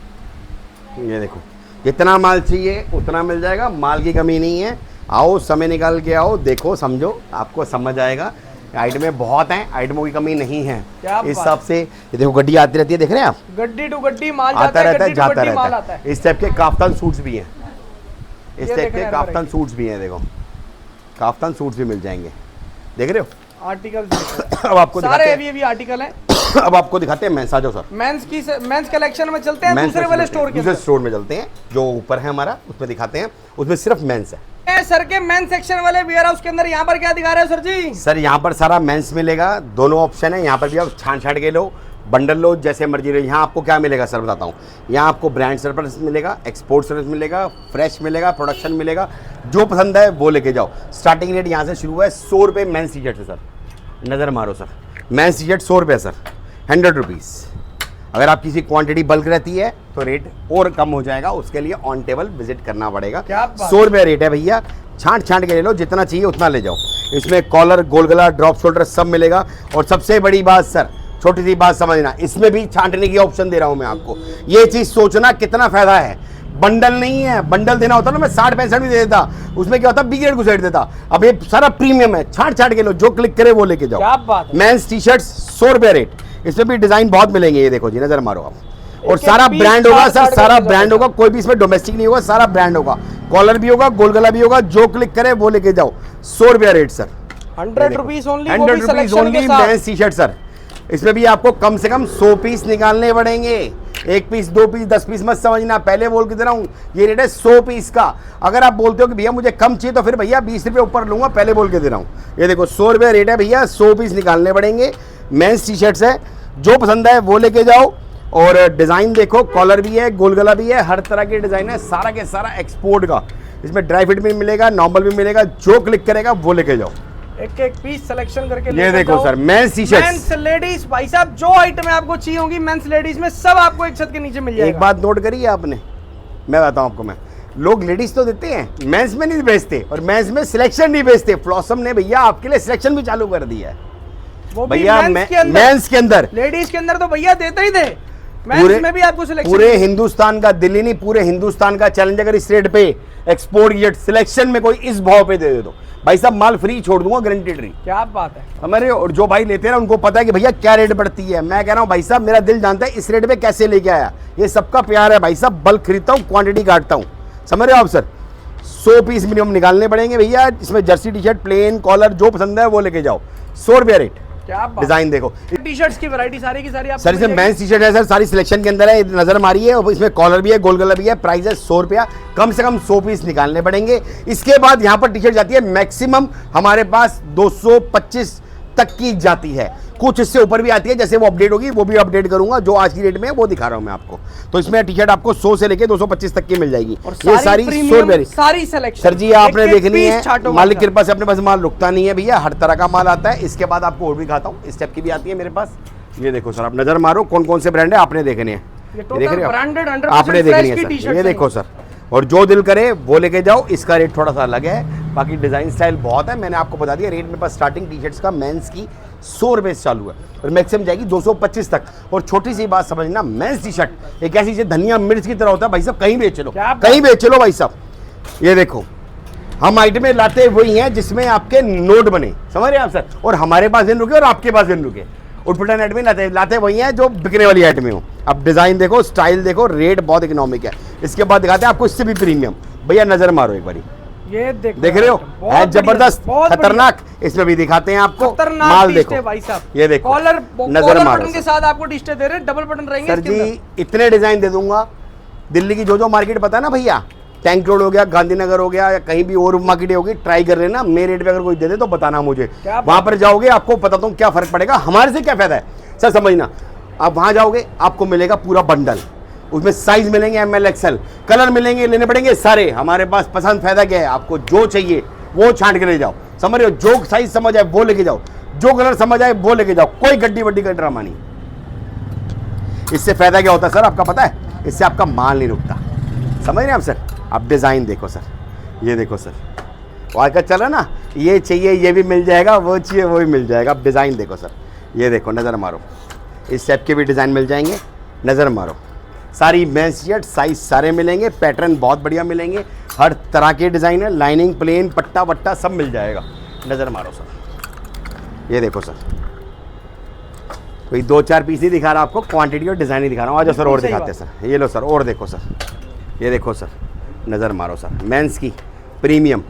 ये देखो जितना माल चाहिए उतना मिल जाएगा, माल की कमी नहीं है। आओ, समय निकाल के आओ, देखो समझो, आपको समझ आएगा। आइटमें बहुत हैं, आइटमों की कमी नहीं है। इस हिसाब से ये देखो गड्डी आती रहती है, देख रहे हैं आप, गड्डी टू गड्डी माल आता रहता है, जाता रहता है। है। इस टाइप के काफ्तान सूट्स भी हैं, इस टाइप के काफ्तान सूट्स भी हैं, देखो काफ्तान सूट्स भी मिल जाएंगे, देख रहे हो आर्टिकल्स। अब आपको सारे हैवी आर्टिकल हैं। अब आपको दिखाते हैं मेंस। आ जाओ सर, मेंस कलेक्शन में चलते हैं, दूसरे वाले स्टोर के, दूसरे स्टोर में चलते हैं, जो ऊपर है हमारा उसमें दिखाते हैं, उसमें सिर्फ मेंस है। सर के मेंस सेक्शन वाले वेयर हाउस के अंदर यहाँ पर क्या दिखा रहे हो सर जी? सर यहाँ पर सारा मेंस मिलेगा, दोनों ऑप्शन है। यहाँ पर भी आप छान छाट के लो, बंडल लो, जैसे मर्जी लो। यहाँ आपको क्या मिलेगा सर बताता हूँ, यहाँ आपको ब्रांड सर्विस मिलेगा, एक्सपोर्ट सर्विस मिलेगा, फ्रेश मिलेगा, प्रोडक्शन मिलेगा, जो पसंद है वो लेके जाओ। स्टार्टिंग रेट यहाँ से शुरू है 100 रुपये मेंस टी शर्ट है सर, नज़र मारो सर, मेंस टी शर्ट 100 रुपये सर, 100 रुपीज़। अगर आप किसी क्वांटिटी बल्क रहती है तो रेट और कम हो जाएगा, उसके लिए ऑन टेबल विजिट करना पड़ेगा। 100 रुपये रेट है भैया, छांट छांट के ले लो, जितना चाहिए उतना ले जाओ। इसमें कॉलर, गोल गला, ड्रॉप शोल्डर सब मिलेगा। और सबसे बड़ी बात सर, छोटी सी बात समझना, इसमें भी छांटने की ऑप्शन दे रहा हूं मैं आपको। ये चीज़ सोचना कितना फायदा है, बंडल नहीं है, बंडल देना होता ना मैं 60-65 भी दे देता, उसमें क्या होता बी ग्रेड घुसेड़ देता। अब ये सारा प्रीमियम है, छांट छांट के लो, जो क्लिक करे वो लेके जाओ। मेंस टी शर्ट 100 रुपये रेट, इसमें भी डिजाइन बहुत मिलेंगे, ये देखो जी, नजर मारो आप। और सारा ब्रांड होगा सर, सारा ब्रांड होगा, कोई भी इसमें डोमेस्टिक नहीं होगा, सारा ब्रांड होगा। कॉलर भी होगा, गोल गला भी होगा, जो क्लिक करे वो लेके जाओ। 100 रुपया rate sir, 100 rupees only, 100 rupees only mains T shirt sir. इसमें भी आपको कम से कम 100 पीस निकालने पड़ेंगे, 1 पीस 2 पीस 10 पीस मत समझना, पहले बोल के दे रहा हूँ, ये रेट है 100 पीस का। अगर आप बोलते हो कि भैया मुझे कम चाहिए तो फिर भैया 20 रुपये ऊपर लूंगा, पहले बोल के दे रहा हूँ। ये देखो 100 रुपये रेट है भैया, 100 पीस निकालने पड़ेंगे। मेंस टी शर्ट्स है, जो पसंद है वो लेके जाओ। और डिज़ाइन देखो, कॉलर भी है, गोल गला भी है, हर तरह के डिज़ाइन है, सारा के सारा एक्सपोर्ट का। इसमें ड्राई फिट भी मिलेगा, नॉर्मल भी मिलेगा, जो क्लिक करेगा वो लेके जाओ। एक पीस सिलेक्शन करके ये देखो sir, men's T shirt, men's ladies, भाई साहब जो आइटम आपको चाहिए होगी मेंस लेडीज में सब आपको एक छत के नीचे मिल जाएगा। एक बात नोट करी है आपने, मैं बताता हूँ आपको, मैं लोग लेडीज तो देते हैं, मेंस में नहीं बेचते, और मेंस में सिलेक्शन नहीं बेचते। फ्लॉसम ने भैया आपके लिए सिलेक्शन भी चालू कर दिया है, वो भैया मेंस के अंदर। लेडीज के अंदर तो भैया देते ही थे, मेंस में भी आपको सिलेक्शन। पूरे हिंदुस्तान का, दिल्ली नहीं पूरे हिंदुस्तान का चैलेंज, अगर इस रेट पे एक्सपोर्ट की सिलेक्शन में कोई इस भाव पे दे दो भाई साहब, माल फ्री छोड़ दूंगा, गारंटेड रही। क्या बात है हमारे, और जो भाई लेते हैं ना उनको पता है कि भैया क्या रेट बढ़ती है। मैं कह रहा हूँ भाई साहब, मेरा दिल जानता है इस रेट पे कैसे लेके आया, ये सबका प्यार है भाई साहब। बल्क खरीदता हूँ, क्वांटिटी काटता हूँ, समझ रहे हो आप सर। 100 पीस मिनिमम निकालने पड़ेंगे भैया। इसमें jersey T shirt, plain, collar, जो पसंद है वो लेके जाओ। 100 रुपया रेट। डिजाइन देखो, टी शर्ट्स की वैरायटी सारी की सारी सर, इसमें मेंस टी शर्ट है सर, सारी सिलेक्शन के अंदर है, नजर मारिए। और इसमें कॉलर भी है, गोल गला भी है, प्राइस है 100 रुपया, कम से कम 100 पीस निकालने पड़ेंगे। इसके बाद यहाँ पर टी शर्ट जाती है मैक्सिमम हमारे पास 225 तक की जाती है, कुछ इससे ऊपर भी आती है, जैसे वो अपडेट होगी वो भी अपडेट करूंगा, जो आज की रेट में है वो दिखा रहा हूं मैं आपको। तो इसमें टी शर्ट आपको 100 से लेके 225 तक की मिल जाएगी, ये सारी 100 रुपये सारी सिलेक्शन। सर जी आपने देखनी है, मालिक की कृपा से अपने पास माल रुकता नहीं है भैया, हर तरह का माल आता है। इसके बाद आपको और भी दिखाता हूँ, इस टाइप की भी आती है मेरे पास। ये देखो सर, आप नजर मारो कौन कौन से ब्रांड है, आपने देखने हैं, देख रहे हो, आपने देखनी है सर। ये देखो सर, और जो दिल करे वो लेके जाओ। इसका रेट थोड़ा सा अलग है, बाकी डिजाइन स्टाइल बहुत है, मैंने आपको बता दिया। रेट मेरे पास स्टार्टिंग टी शर्ट्स का मेंस की 100 रुपये से चालू है और मैक्सिमम जाएगी 225 तक। और छोटी सी बात समझना, मेंस टी शर्ट एक ऐसी चीज, धनिया मिर्च की तरह होता है भाई साहब, कहीं बेच लो, कहीं बेच लो भाई साहब। ये देखो, हम आइटमें लाते वही हैं जिसमें आपके नोट बने, समझ रहे हैं आप सर। और हमारे पास दिन रुके और आपके पास दिन रुके, उठपटांग आइटमें लाते वही हैं जो बिकने वाली आइटमें हो। अब डिजाइन देखो, स्टाइल देखो, रेट बहुत इकोनॉमिक है। इसके बाद दिखाते हैं आपको इससे भी प्रीमियम, भैया नजर मारो एक बारी। ये देख रहे हो, है जबरदस्त, खतरनाक। इसमें भी दिखाते हैं आपको माल, देखो भाई साहब। ये देखो कॉलर नजर मारो बटन के साथ आपको डिस्टे दे रहे हैं, डबल बटन रहेंगे सर जी। इतने डिजाइन दे दूंगा, दिल्ली की जो मार्केट पता है ना भैया, टैंक रोड हो गया, गांधीनगर हो गया, या कहीं भी और मार्केट होगी, ट्राई कर लेना। मेरे रेट पे अगर कोई दे दे तो बताना मुझे, वहां पर जाओगे आपको बताता हूँ क्या फर्क पड़ेगा। हमारे से क्या फायदा है सर, समझना। आप वहां जाओगे आपको मिलेगा पूरा बंडल, उसमें साइज मिलेंगे ML XL, कलर मिलेंगे, लेने पड़ेंगे सारे। हमारे पास पसंद फायदा क्या है, आपको जो चाहिए वो छांट के ले जाओ, समझ रहे हो। जो साइज समझ आए वो लेके जाओ, जो कलर समझ आए वो लेके जाओ, कोई गड्डी वड्डी का ड्रामा नहीं। इससे फायदा क्या होता है सर आपका पता है, इससे आपका माल नहीं रुकता, समझ रहे हैं आप सर। आप डिजाइन देखो सर, ये देखो सर, वहाँ का चला ना, ये चाहिए ये भी मिल जाएगा, वो चाहिए वो भी मिल जाएगा। आप डिजाइन देखो सर, ये देखो, नजर मारो, इस टाइप के भी डिजाइन मिल जाएंगे, नजर मारो। सारी मेंस शर्ट साइज सारे मिलेंगे, पैटर्न बहुत बढ़िया मिलेंगे, हर तरह के डिजाइन है, लाइनिंग प्लेन पट्टा वट्टा सब मिल जाएगा, नजर मारो सर। ये देखो सर, कोई 2-4 पीस नहीं दिखा रहा आपको, क्वांटिटी और डिजाइन ही दिखा रहा हूँ। आज सर और दिखाते हैं सर, ये लो सर, और देखो सर, ये देखो सर, नजर मारो सर, मेंस की प्रीमियम,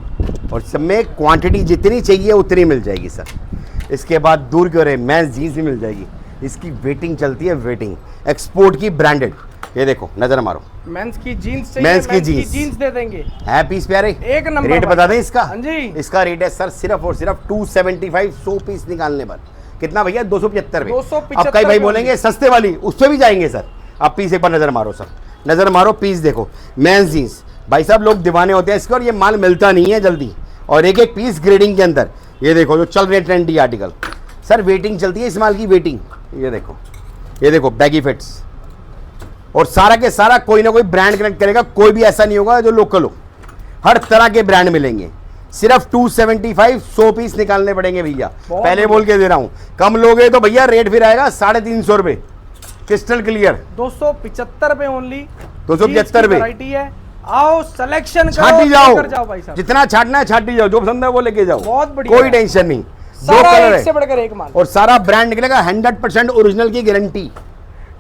और सब में क्वांटिटी जितनी चाहिए उतनी मिल जाएगी सर। इसके बाद दूर क्यों रहे, मेंस जीन्स भी मिल जाएगी, इसकी वेटिंग चलती है, वेटिंग एक्सपोर्ट की ब्रांडेड। ये देखो नजर मारो, मेंस की जीन्स, मेंस की जीन्स दे देंगे, है पीस प्यारे, एक नंबर। रेट बता दें इसका, हाँ जी, इसका रेट है सर सिर्फ और सिर्फ 275, 100 पीस निकालने पर। कितना भैया, 275 में। अब कई भाई बोलेंगे सस्ते वाली, उस पर भी जाएंगे सर। आप पीस एक बार नजर मारो सर, नजर मारो, पीस देखो, मेंस जीन्स। भाई साहब लोग दीवाने होते हैं इसके, और ये माल मिलता नहीं है जल्दी, और एक एक पीस ग्रेडिंग के अंदर। ये देखो जो चल रहे ट्रेंडी आर्टिकल सर, वेटिंग चलती है इस माल की, वेटिंग। ये देखो, ये देखो बैगी फिट्स, और सारा के सारा कोई ना कोई ब्रांड कनेक्ट करेगा, कोई भी ऐसा नहीं होगा जो लोकल हो, हर तरह के ब्रांड मिलेंगे। सिर्फ 275, 100 पीस निकालने पड़ेंगे भैया, पहले बोल के दे रहा हूं। कम लोगे तो भैया रेट फिर आएगा 350 रुपए, क्रिस्टल क्लियर। 275 पे ओनली, 275 पे वैरायटी है। आओ सिलेक्शन छाटी जाओ भाई साहब, जितना छाटना है छाटी जाओ, जो पसंद है वो लेके जाओ, बहुत बढ़िया, कोई टेंशन नहीं। सारा एक से बढ़कर एक माल, और सारा ब्रांड निकलेगा, 100% ओरिजिनल की गारंटी।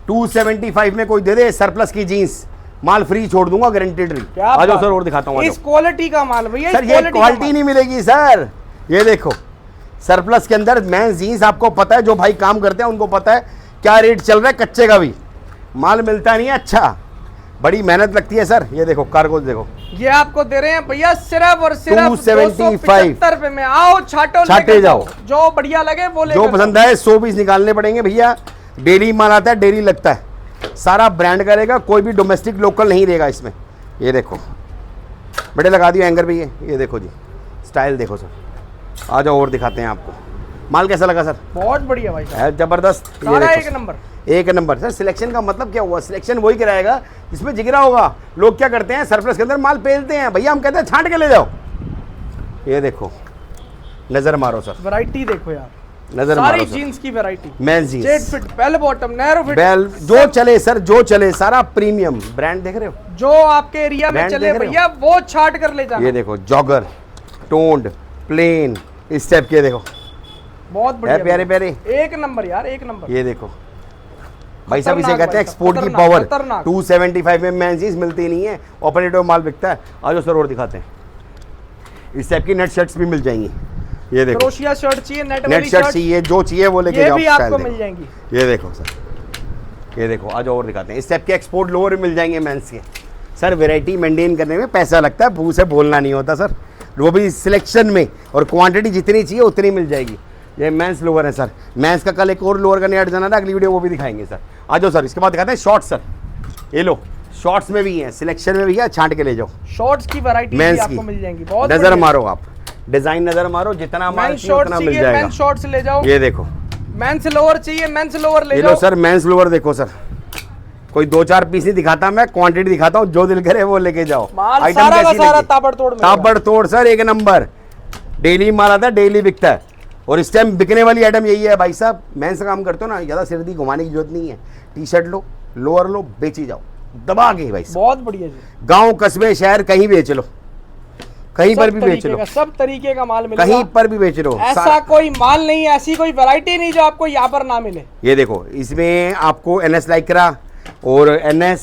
275 में कोई दे दे सरप्लस की जीन्स, माल फ्री छोड़ दूंगा, गारंटेड। आ जाओ सर और दिखाता हूँ, इस क्वालिटी का माल भैया, सर ये क्वालिटी नहीं मिलेगी सर। ये देखो सरप्लस के अंदर मेंस जीन्स, आपको पता है जो भाई काम करते हैं उनको पता है क्या रेट चल रहा है, कच्चे का भी माल मिलता नहीं है, अच्छा बड़ी मेहनत लगती है सर। ये देखो कार्गो देखो, ये आपको दे रहे हैं भैया सिर्फ और सिर्फ 275 रुपए में। आओ छाटे जाओ, जो बढ़िया लगे वो ले, जो पसंद आए 100 पीस निकालने पड़ेंगे भैया। डेली माल आता है, डेली लगता है, सारा ब्रांड का रहेगा, कोई भी डोमेस्टिक लोकल नहीं रहेगा इसमें। ये देखो बड़े लगा दिए एंकर भी, ये देखो जी स्टाइल देखो सर। आ जाओ और दिखाते हैं आपको, माल कैसा लगा सर? बहुत बढ़िया भाई साहब, जबरदस्त, सारा एक नंबर, एक नंबर सर। सिलेक्शन का मतलब क्या हुआ, सिलेक्शन वही कराएगा जिसमें जिगरा होगा। लोग क्या करते हैं सरप्लस के अंदर माल पेलते हैं, भैया हम कहते हैं छांट के ले जाओ। ये देखो नजर मारो सर, वैरायटी देखो यार, नजर सारी जीन्स की variety, men's jeans, straight fit, bell bottom, narrow fit, bell जो चले सर, जो चले, सारा प्रीमियम ब्रांड देख रहे हो, जो आपके एरिया में चले भैया वो छाट कर ले जाना। ये देखो जॉगर, टोन्ड, प्लेन, इस टाइप के देखो, बहुत बढ़िया प्यारे प्यारे, एक नंबर यार, एक नंबर। ये देखो भाई साहब, इसे कहते हैं एक्सपोर्ट की पावर। 275 में मेंस जीन्स मिलती नहीं है, ऑपरेटिव माल बिकता है। आज सर और दिखाते हैं, इस टाइप की नेट शर्ट्स भी मिल जाएंगी। ये देखो क्रोशिया शर्ट चाहिए, नेट शर्ट चाहिए, जो चाहिए वो लेके जाओ, ये भी आपको मिल जाएंगी। ये देखो सर, ये देखो आज और दिखाते हैं, इस टाइप के एक्सपोर्ट लोअर मिल जाएंगे मेंस के। सर वैरायटी मेंटेन करने में पैसा लगता है, मुंह से बोलना नहीं होता सर, वो भी सिलेक्शन में, और क्वांटिटी जितनी चाहिए उतनी मिल जाएगी। ये मेंस लोअर है सर, मेंस का कल एक और लोअर का नया डिजाइन है, अगली वीडियो वो भी दिखाएंगे सर। आ जाओ सर, इसके बाद दिखाते हैं शॉर्ट्स सर। ये लो शॉर्ट्स में भी है, सिलेक्शन में भी है, छांट के ले जाओ। शॉर्ट्स की वैरायटी मेंस आपको मिल जाएंगी, बहुत नजर मारो आप, डिजाइन नजर मारो, जितना माल चाहिए उतना मिल जाएगा। मेंस शॉर्ट्स ले जाओ, ये देखो मेंस लोअर चाहिए, मेंस लोअर ले लो सर, मेंस लोअर देखो सर, कोई 2-4 पीस नहीं दिखाता मैं, क्वांटिटी दिखाता हूँ, जो दिल करे वो लेके जाओ। आइटम सारा का सारा ताबड़तोड़ सर, एक नंबर, डेली माल आता है, डेली बिकता है, और इस टाइम बिकने वाली आइटम यही है भाई साहब। मेंस का काम करते हो ना, ज़्यादा सिरदी घुमाने की जरूरत नहीं है, टी शर्ट लो, लोअर लो, बेची जाओ दबा के भाई, बहुत बढ़िया जी। गांव कस्बे शहर कहीं बेच लो, कहीं पर भी बेच लो, सब तरीके का माल मिलेगा, कहीं पर भी बेच लो। ऐसा कोई माल नहीं, ऐसी कोई वैरायटी नहीं जो आपको यहाँ पर ना मिले। ये देखो इसमें आपको NS लाइक्रा और NS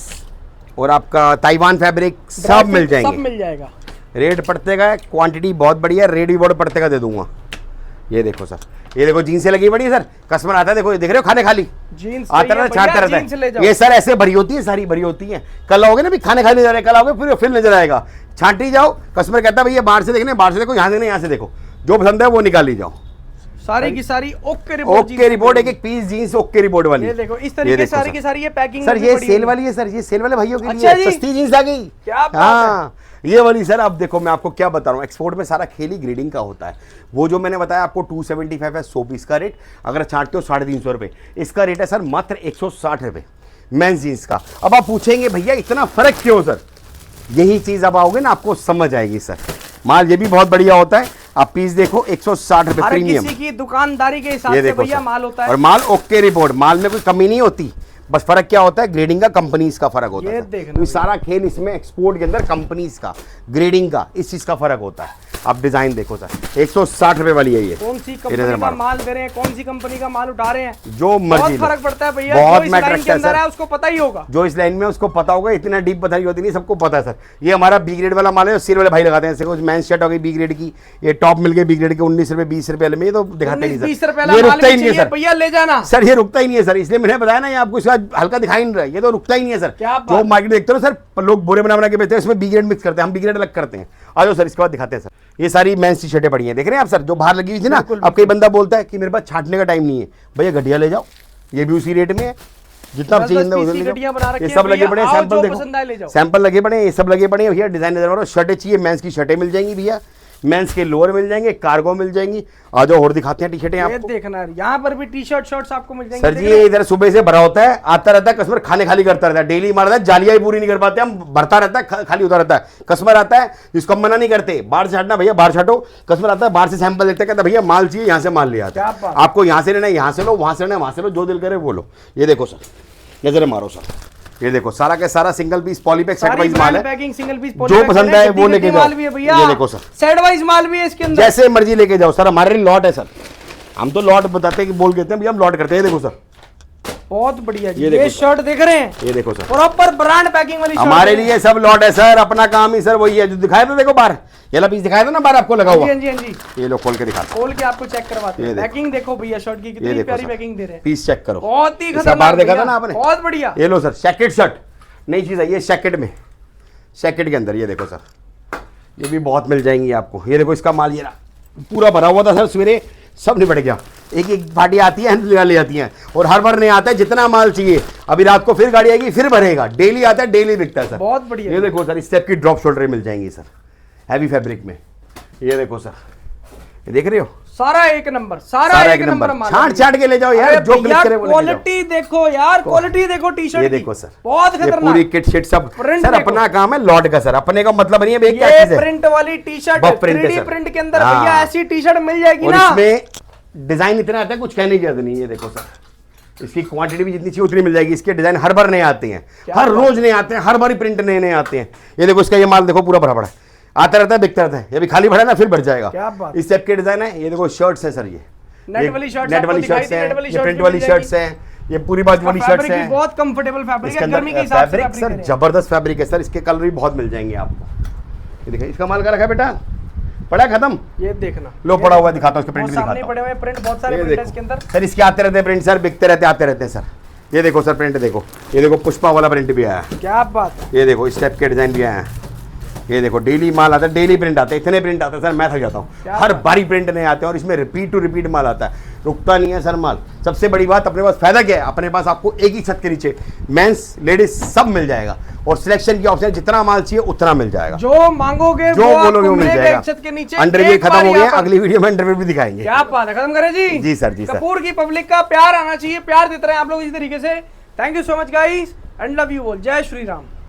और आपका ताइवान फैब्रिक सब मिल जाएंगे, सब मिल जाएगा। रेट पड़ते का है, क्वांटिटी बहुत बढ़िया, रेट भी बहुत पड़ते का दे दूंगा। ये देखो सर, ये देखो जीन्स से लगी बड़ी है सर, कस्टमर आता है, देखो ये देख रहे हो खाने खाली जीन्स आता रहता है, छाटता रहता है। ये सर ऐसे भरी होती है, सारी भरी होती है। कल आओगे ना भी खाने खाली नजर आए, कल आओगे फिर नजर आएगा, छांटी जाओ। कस्टमर कहता है भैया बाहर से देखने, बाहर से देखो, यहाँ देखने, यहाँ से देखो, जो पसंद है वो निकाल ली जाओ। सारी की सारी ओके रिपोर्ट, ओके रिपोर्ट, एक एक पीस जीन्स ओके रिपोर्ट वाली। ये देखो इस तरीके सारी की सारी ये पैकिंग सर, ये सेल वाली है सर, ये सेल वाले भाइयों के अच्छा लिए सस्ती जीन्स आ गई। क्या बात हाँ, ये वाली सर। अब देखो मैं आपको क्या बता रहा हूँ, एक्सपोर्ट में सारा खेल ही ग्रेडिंग का होता है। वो जो मैंने बताया आपको 275 है 100 पीस का रेट, अगर छांटते हो 350 रुपये, इसका रेट है सर मात्र 160 रुपये मेंस जीन्स का। अब आप पूछेंगे भैया इतना फर्क क्यों सर, यही चीज अब आओगे ना आपको समझ आएगी सर। माल ये भी बहुत बढ़िया होता है, आप पीस देखो 160 रुपये प्रीमियम, किसी की दुकानदारी के हिसाब से भैया माल होता है, और माल ओके रिपोर्ट, माल में कोई कमी नहीं होती। बस फर्क क्या होता है, ग्रेडिंग का, कंपनीज का फर्क होता है। तो सारा खेल इसमें एक्सपोर्ट के अंदर कंपनीज का, ग्रेडिंग का, इस चीज का फर्क होता है। आप डिजाइन देखो सर, 160 रुपए वाली है ये। कौन सी कंपनी का माल दे रहे हैं, कौन सी कंपनी का माल उठा रहे हैं, जो मर्जी, फर्क पड़ता है भैया। बहुत जो इस मैटर लाइन के अंदर है उसको पता ही होगा, जो इस लाइन में उसको पता होगा। इतना डीप पता नहीं होती, नहीं सबको पता है सर। ये हमारा बी ग्रेड वाला माल है, सिर वाले भाई लगाते हैं। जैसे मेन शर्ट हो गई बी ग्रेड की, ये टॉप मिल गए बी ग्रेड के 19 रुपए 20 रुपए में, तो दिखाते नहीं सर, 20 रुपए ये रुकता ही नहीं है सर भैया, ले जाना सर, ये रुकता ही नहीं है सर। इसलिए मैंने बताया ना, ये आपको इसका हल्का दिखाई नहीं रहा है, ये तो रुकता ही नहीं है सर। जो मार्केट देखते हो सर, लोग बोरे बना के बेचते हैं, इसमें बी ग्रेड मिक्स करते हैं, हम बी ग्रेड अलग करते हैं। आ जाओ सर, इसके बाद दिखाते हैं सर। ये सारी मेंस टी शर्टें पड़ी हैं, देख रहे हैं आप सर, जो बाहर लगी हुई थी ना। अब कई बंदा बोलता है कि मेरे पास छांटने का टाइम नहीं है, भैया घटिया ले जाओ, ये भी उसी रेट में है जितना चाहिए। ये सब लगे पड़े हैं, सैंपल देखो, सैंपल लगे पड़े हैं, ये सब लगे पड़े हैं भैया। डिजाइन नजर शर्टें चाहिए, मेंस की शर्टें मिल जाएंगी भैया, मेंस के लोअर मिल जाएंगे, कार्गो मिल जाएंगी। आ जाओ और दिखाते हैं टी शर्टें आपको। देखना यहाँ पर भी टी शर्ट शर्ट्स आपको मिल जाएंगे सर जी। ये इधर सुबह से भरा होता है, आता रहता है कस्टमर, खाने खाली करता रहता है, डेली मार रहता है, जालियां ही पूरी नहीं कर पाते हम, भरता रहता है, खाली होता रहता है। कस्टमर आता है, इसको हम मना नहीं करते, बाहर से हटना भैया, बाहर से हटो। कस्टमर आता है, बाहर से सैंपल देखते हैं, कहता भैया माल चाहिए, यहाँ से माल ले आता है। आपको यहाँ से लेना है, यहाँ से लो, वहां से लेना है, वहां से लो, जो दिल करे वो लो। ये देखो सर, नजर मारो सर, ये देखो सारा का सारा single piece polypack set wise माल है, पैकिंग सिंगल पीस, जो पसंद है वो लेके जाओ। ये देखो सर, सेट वाइज माल भी है इसके अंदर, जैसे मर्जी लेके जाओ सर। हमारे लॉट है सर, हम तो लॉट बताते हैं कि बोल देते हैं भैया हम लॉट करते हैं। ये देखो सर, बहुत बढ़िया जी। ये शर्ट देख रहे हैं, ये देखो सर, प्रॉपर ब्रांड पैकिंग वाली शर्ट हमारे लिए सब लॉट है सर। अपना काम ही सर वही है, जो दिखाया था देखो बाहर, ये ला पीस दिखाया था ना बाहर आपको लगा हुआ। जी जी, ये लो खोल के दिखा, खोल के आपको चेक करवाते हैं। पैकिंग देखो भैया, शर्ट की कितनी प्यारी पैकिंग दे रहे हैं, पीस चेक करो, बहुत ही खतरनाक। बाहर देखा था ना आपने, बहुत बढ़िया। ये लो सर, जैकेट शर्ट नई चीज है ये, जैकेट में, जैकेट के अंदर। ये देखो सर, ये भी बहुत मिल जाएंगी आपको। ये देखो इसका माल, ये पूरा भरा हुआ था सर, सवेरे सब निपट गया। एक एक पार्टी आती है, ले जाती है, और हर बार नहीं आता है, जितना माल चाहिए अभी रात को फिर गाड़ी आएगी, फिर भरेगा। डेली आता है, डेली बिकता है सर, बहुत बढ़िया। ये देखो सर, इस टाइप की ड्रॉप शोल्डर मिल जाएंगी सर, हैवी फैब्रिक में। ये देखो सर, ये देख रहे हो, सारा एक नंबर, सारा एक नंबर छाट के ले जाओ यार, जो क्लिक करे वो क्वालिटी देखो यार, क्वालिटी देखो टी शर्ट, ये देखो सर, बहुत खतरनाक, पूरी किट शिट सब सर। अपना काम है लॉट का सर, अपने का मतलब नहीं है क्या चीज है। प्रिंट वाली टी शर्ट, 3D प्रिंट के अंदर भैया ऐसी टी शर्ट मिल जाएगी ना, इसमें डिजाइन इतना आता है कुछ कहने की जरूरत नहीं है। ये देखो सर, इसकी क्वांटिटी भी जितनी चाहिए उतनी मिल जाएगी। इसके डिजाइन हर बार नए आते हैं, हर रोज नए आते हैं, हर बार प्रिंट नए नए आते हैं। ये देखो इसका ये माल देखो पूरा भरा पड़ा है, आता रहता है, बिकता रहता है। ये भी खाली भरा है ना, फिर भर जाएगा। इस टाइप के डिजाइन है। ये देखो शर्ट्स है सर, ये नेट वाली शर्ट्स है, ये प्रिंट वाली शर्ट्स है, ये पूरी बाजू वाली शर्ट्स है, बहुत कंफर्टेबल फैब्रिक है, गर्मी के हिसाब से फैब्रिक सर, जबरदस्त फैब्रिक है सर। इसके कलर भी बहुत मिल जाएंगे आपको। ये देखिए इसका माल का रखा है बेटा, पड़ा खत्म, ये देखना लो पड़ा हुआ, दिखाता हूं इसके प्रिंट भी दिखाता हूं। पड़े हुए प्रिंट, बहुत सारे प्रिंट है इसके अंदर सर। इसके आते रहते हैं प्रिंट सर, बिकते रहते आते रहते हैं सर। ये देखो सर प्रिंट देखो, ये देखो पुष्पा वाला प्रिंट भी आया है, क्या बात है। ये देखो इस टाइप के डिजाइन भी आए हैं। ये देखो डेली माल आता है, डेली प्रिंट आता है, इतने प्रिंट आते हैं सर, मैं थक जाता हूँ। हर बारी प्रिंट नए आते हैं, और इसमें रिपीट टू रिपीट माल आता है, रुकता नहीं है सर माल। सबसे बड़ी बात, अपने पास फायदा क्या है, अपने पास आपको एक ही छत के नीचे मेंस लेडीज सब मिल जाएगा, और सिलेक्शन की ऑप्शन, जितना माल चाहिए उतना मिल जाएगा, जो मांगोगे जो बोलोगे वो मिल जाएगा। छत के नीचे अंडरवियर खत्म हो गया, अगली वीडियो में अंडरवियर भी दिखाएंगे। क्या बात है, खत्म करें जी। जी सर, जी सर। कपूर की पब्लिक का प्यार आना चाहिए, प्यार देते रहे आप लोग इसी तरीके से। Thank you so much guys and love you all. जय श्री राम।